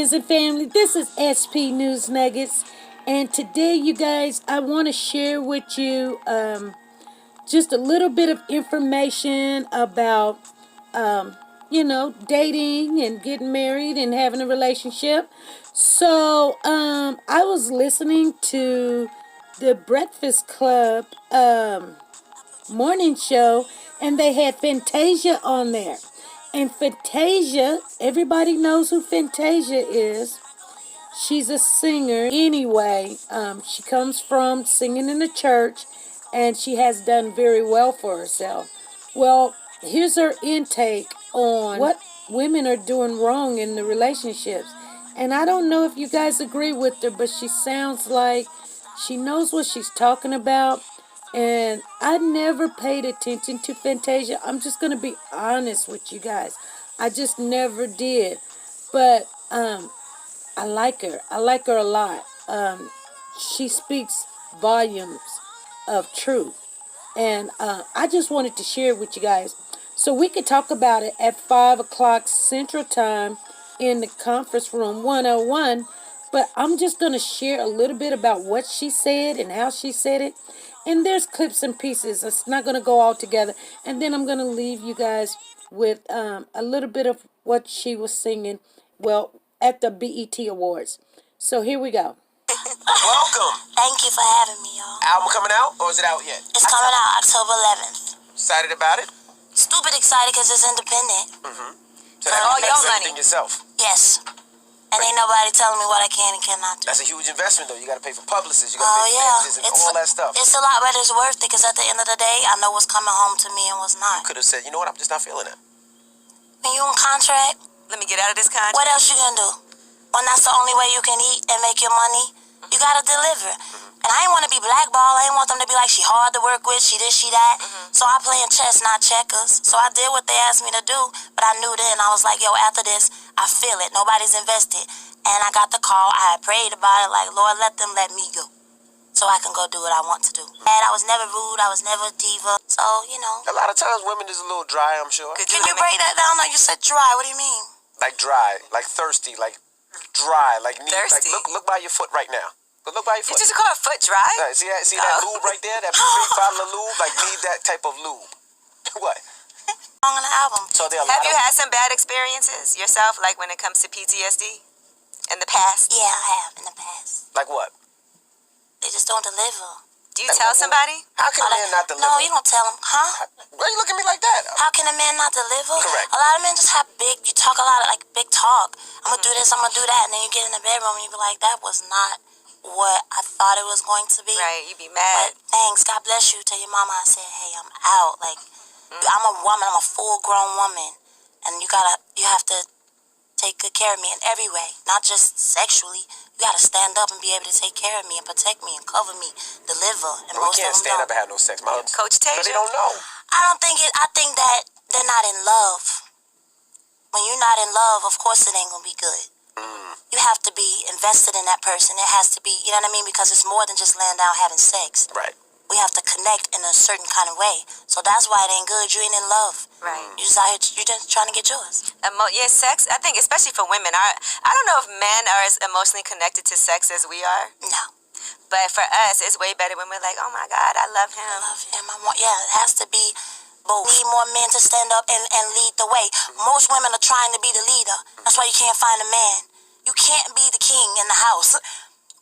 friends and family. This is SP News Nuggets. And today, you guys, I want to share with you just a little bit of information about, dating and getting married and having a relationship. So, I was listening to the Breakfast Club morning show, and they had Fantasia on there. And Fantasia, everybody knows who Fantasia is. She's a singer. Anyway, she comes from singing in the church, and she has done very well for herself. Well, here's her intake on what women are doing wrong in the relationships. And I don't know if you guys agree with her, but she sounds like she knows what she's talking about. And I never paid attention to Fantasia. I'm just going to be honest with you guys. I just never did. But I like her. I like her a lot. She speaks volumes of truth. And I just wanted to share it with you guys. So we could talk about it at 5 o'clock Central Time in the conference room 101. But I'm just going to share a little bit about what she said and how she said it. And there's clips and pieces. It's not going to go all together. And then I'm going to leave you guys with a little bit of what she was singing, well, at the BET Awards. So here we go. Welcome. Thank you for having me, y'all. Album coming out, or is it out yet? It's coming out October 11th. Excited about it? Stupid excited because it's independent. So that all means your everything money. yourself. Yes. And ain't nobody telling me what I can and cannot do. That's a huge investment, though. You got to pay for publicists, you got to Oh, pay for yeah. managers and all that stuff. It's a lot, but it's worth it because at the end of the day, I know what's coming home to me and what's You not. could have said, you know what, I'm just not feeling it. When you on contract, Let me get out of this contract. what else you gonna do? When that's the only way you can eat and make your money, you gotta deliver. And I ain't want to be blackballed. I ain't want them to be like, she hard to work with, she this, she that. So I play in chess, not checkers. So I did what they asked me to do, but I knew then, I was like, yo, after this, I feel it. Nobody's invested. And I got the call. I had prayed about it, like, Lord, let them let me go so I can go do what I want to do. And I was never rude. I was never a diva. So, you know. A lot of times women is a little dry, I'm sure. Can you break that down? No, you said dry. What do you mean? Like dry, like thirsty, like dry, like need, Thirsty? Like look by your foot right now. But look by your You foot. just call a foot dry? See that lube right there? That big bottle of lube? Like, need that type of lube. What? Song on the album. So there are Have you had some bad experiences yourself, like when it comes to PTSD in the past? Yeah, I have in the past. Like what? They just don't deliver. Do you tell somebody? How can a man not deliver? No, you don't tell them. Huh? Why you look at me like that? How can a man not deliver? Correct. A lot of men just have you talk a lot of like big talk. I'm going to do this, I'm going to do that. And then you get in the bedroom and you be like, that was not what I thought it was going to be. Right, you be But mad. thanks, God bless you. Tell your mama I said, hey, I'm out. Like, I'm a woman, I'm a full-grown woman. And you have to take good care of me in every way. Not just sexually. You got to stand up and be able to take care of me and protect me and cover me, deliver. And We most can't of them stand don't. up and have no sex, Mom. Coach Because they Tasia? don't know. I think that they're not in love. When you're not in love, of course it ain't gonna be good. You have to be invested in that person. It has to be, you know what I mean? Because it's more than just laying down having sex. Right. We have to connect in a certain kind of way. So that's why it ain't good. You ain't in love. Right. You just out here, you're just trying to get yours. Yeah, sex, I think, especially for women, I don't know if men are as emotionally connected to sex as we are. No. But for us, it's way better when we're like, oh my God, I love him. I love him. Yeah, it has to be both. We need more men to stand up and lead the way. Most women are trying to be the leader. That's why you can't find a man. You can't be the king in the house.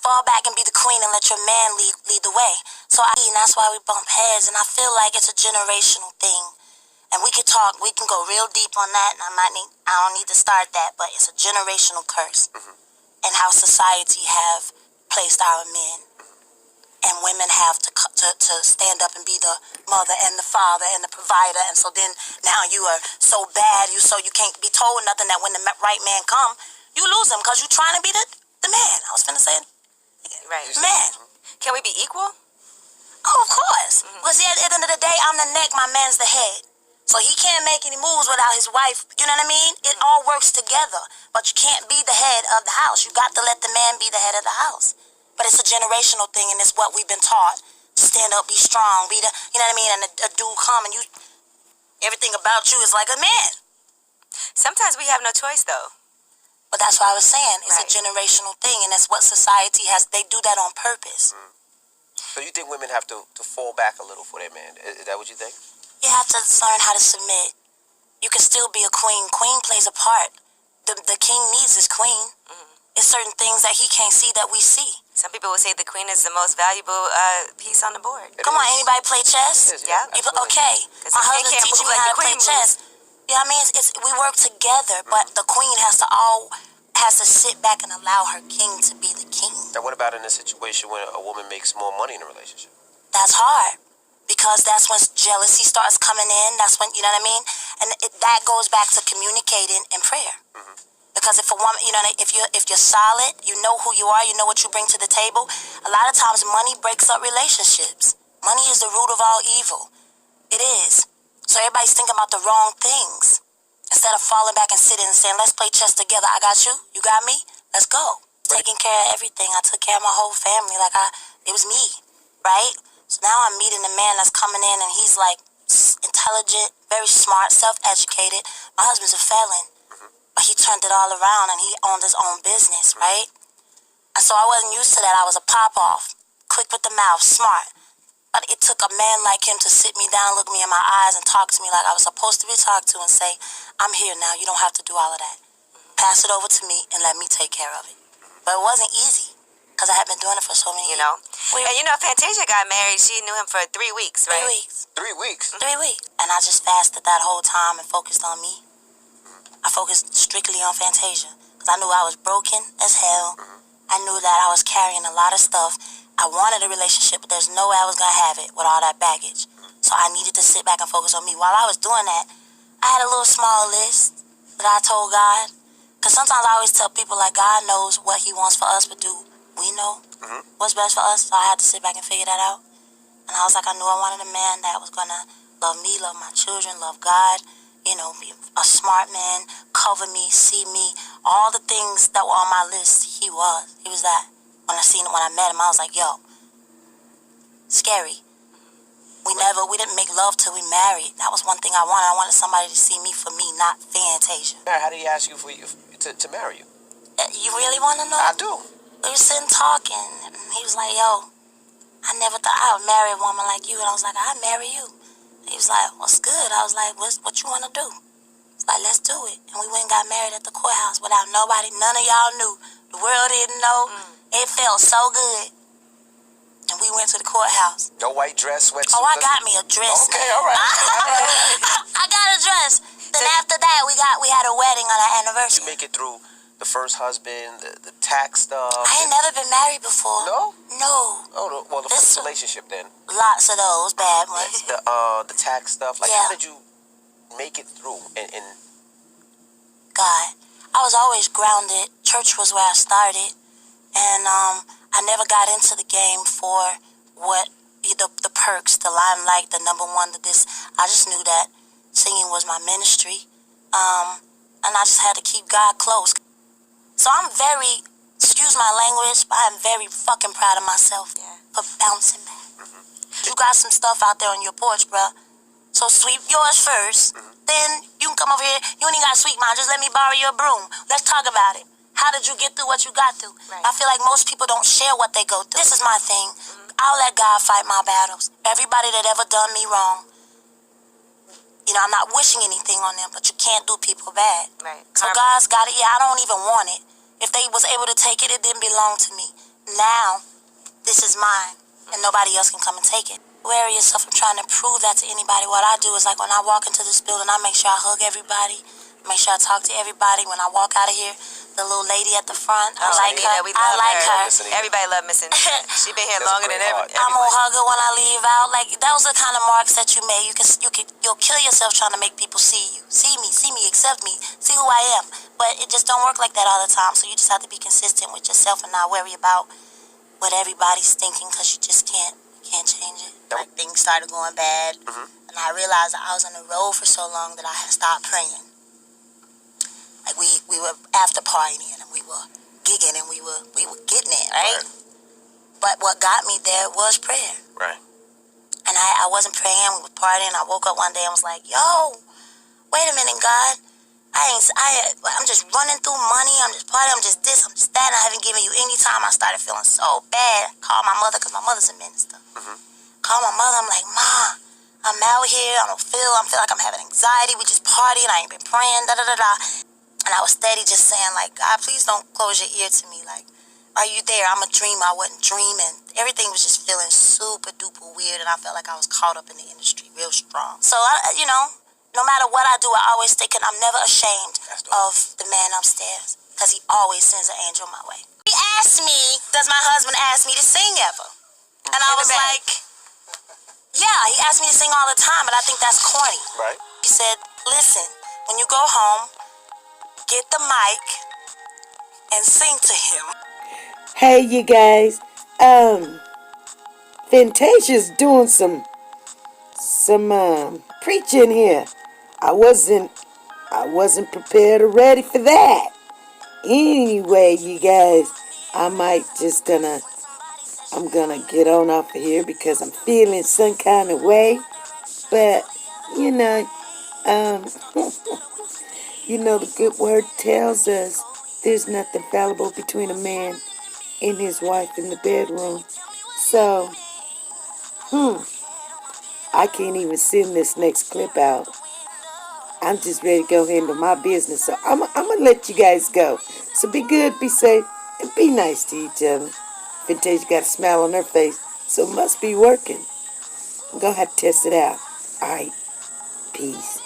Fall back and be the queen and let your man lead the way. So and that's why we bump heads. And I feel like it's a generational thing. And we can go real deep on that. And I don't need to start that, but it's a generational curse. And how society have placed our men. And women have to stand up and be the mother and the father and the provider. And so then now you are so bad, so you can't be told nothing, that when the right man come, you lose him because you're trying to be the man. I was finna say, Right. man. Can we be equal? Oh, of course. Because at the end of the day, I'm the neck, my man's the head. So he can't make any moves without his wife. You know what I mean? It all works together. But you can't be the head of the house. You got to let the man be the head of the house. But it's a generational thing, and it's what we've been taught. Stand up, be strong, be the, you know what I mean? And a dude come and everything about you is like a man. Sometimes we have no choice, though. But that's what I was saying. It's a generational thing, and that's what society has. They do that on purpose. So you think women have to fall back a little for their man? Is that what you think? You have to learn how to submit. You can still be a queen. Queen plays a part. The king needs his queen. It's certain things that he can't see that we see. Some people would say the queen is the most valuable piece on the board. Come on, anybody play chess? Yeah. Okay. My husband teaching me how to play chess. You know what I mean? We work together, but the queen has to sit back and allow her king to be the king. Now, what about in a situation where a woman makes more money in a relationship? That's hard. Because that's when jealousy starts coming in. That's when, you know what I mean? And that goes back to communicating and prayer. Because if a woman, you know, if you're solid, you know who you are, you know what you bring to the table. A lot of times money breaks up relationships. Money is the root of all evil. It is. So everybody's thinking about the wrong things. Instead of falling back and sitting and saying, let's play chess together. I got you. You got me. Let's go. Taking care of everything. I took care of my whole family. It was me. Right? So now I'm meeting a man that's coming in and he's like intelligent, very smart, self-educated. My husband's a felon. But he turned it all around and he owned his own business, right? And so I wasn't used to that. I was a pop-off, quick with the mouth, smart. But it took a man like him to sit me down, look me in my eyes, and talk to me like I was supposed to be talked to and say, I'm here now. You don't have to do all of that. Pass it over to me and let me take care of it. But it wasn't easy because I had been doing it for so many years. And Fantasia got married. She knew him for 3 weeks, right? 3 weeks. 3 weeks? 3 weeks. And I just fasted that whole time and focused on me. I focused strictly on Fantasia because I knew I was broken as hell. I knew that I was carrying a lot of stuff. I wanted a relationship, but there's no way I was going to have it with all that baggage. So I needed to sit back and focus on me. While I was doing that, I had a little small list that I told God. Because sometimes I always tell people, like, God knows what he wants for us, but do we know what's best for us? So I had to sit back and figure that out. And I was like, I knew I wanted a man that was going to love me, love my children, love God. You know, be a smart man, cover me, see me, all the things that were on my list, he was. He was that. When I met him, I was like, yo, scary. We didn't make love till we married. That was one thing I wanted. I wanted somebody to see me for me, not Fantasia. How did he ask you to marry you? You really want to know? I do. We were sitting talking, and he was like, yo, I never thought I would marry a woman like you. And I was like, I'd marry you. He was like, what's good? I was like, what you want to do? He's like, let's do it. And we went and got married at the courthouse without nobody. None of y'all knew. The world didn't know. It felt so good. And we went to the courthouse. No white dress, sweatsuit? Oh, I got me a dress. Okay, all right. I got a dress. Then after that, we had a wedding on our anniversary. You make it through the first husband, the tax stuff. I ain't never been married before. No? No. Oh, no. Well, the first relationship then. Lots of those bad ones. The tax stuff. Like, how did you make it through? And God, I was always grounded. Church was where I started. And I never got into the game for what the perks, the limelight, the number one, this. I just knew that singing was my ministry. And I just had to keep God close. So I'm very, excuse my language, but I'm very fucking proud of myself for bouncing back. You got some stuff out there on your porch, bruh. So sweep yours first. Then you can come over here. You ain't got to sweep mine. Just let me borrow your broom. Let's talk about it. How did you get through what you got through? Right. I feel like most people don't share what they go through. This is my thing. I'll let God fight my battles. Everybody that ever done me wrong, you know, I'm not wishing anything on them, but you can't do people bad. Right. So God's got it. Yeah, I don't even want it. If they was able to take it, it didn't belong to me. Now, this is mine, and nobody else can come and take it. Wary yourself from trying to prove that to anybody. What I do is, like, when I walk into this building, I make sure I hug everybody, make sure I talk to everybody. When I walk out of here, the little lady at the front, I like her. I like her. Everybody love Miss Anita. She been here longer than ever. I'm gonna hug her when I leave out. Like, those are the kind of marks that you made. You'll kill yourself trying to make people see you, see me, accept me, see who I am. But it just don't work like that all the time. So you just have to be consistent with yourself and not worry about what everybody's thinking, because you just can't change it. Like, things started going bad, and I realized that I was on the road for so long that I had stopped praying. Like, we were after partying and we were gigging and we were getting it, right? But what got me there was prayer. Right. And I wasn't praying, we were partying. I woke up one day and was like, yo, wait a minute, God. I'm just running through money. I'm just partying. I'm just this. I'm just that. And I haven't given you any time. I started feeling so bad. Called my mother because my mother's a minister. Called my mother. I'm like, Ma, I'm out here. I feel like I'm having anxiety. We just partying. I ain't been praying. Da da da da. And I was steady just saying like, God, please don't close your ear to me. Like, are you there? I'm a dreamer. I wasn't dreaming. Everything was just feeling super duper weird, and I felt like I was caught up in the industry real strong. So, no matter what I do, I always thinking I'm never ashamed of the man upstairs, because he always sends an angel my way. He asked me, does my husband ask me to sing ever? And I was like, yeah, he asked me to sing all the time, but I think that's corny. Right. He said, listen, when you go home, get the mic and sing to him. Hey, you guys. Fantasia's doing some preaching here. I wasn't prepared or ready for that. Anyway, you guys, I'm gonna get on off of here because I'm feeling some kind of way. But the good word tells us there's nothing fallible between a man and his wife in the bedroom. So, I can't even send this next clip out. I'm just ready to go handle my business. So I'm going to let you guys go. So be good, be safe, and be nice to each other. Fantasia got a smile on her face, so it must be working. I'm going to have to test it out. All right. Peace.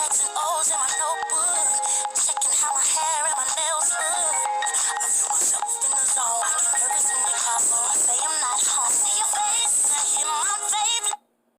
X's and O's in my notebook, checking how my hair and my nails look. I feel myself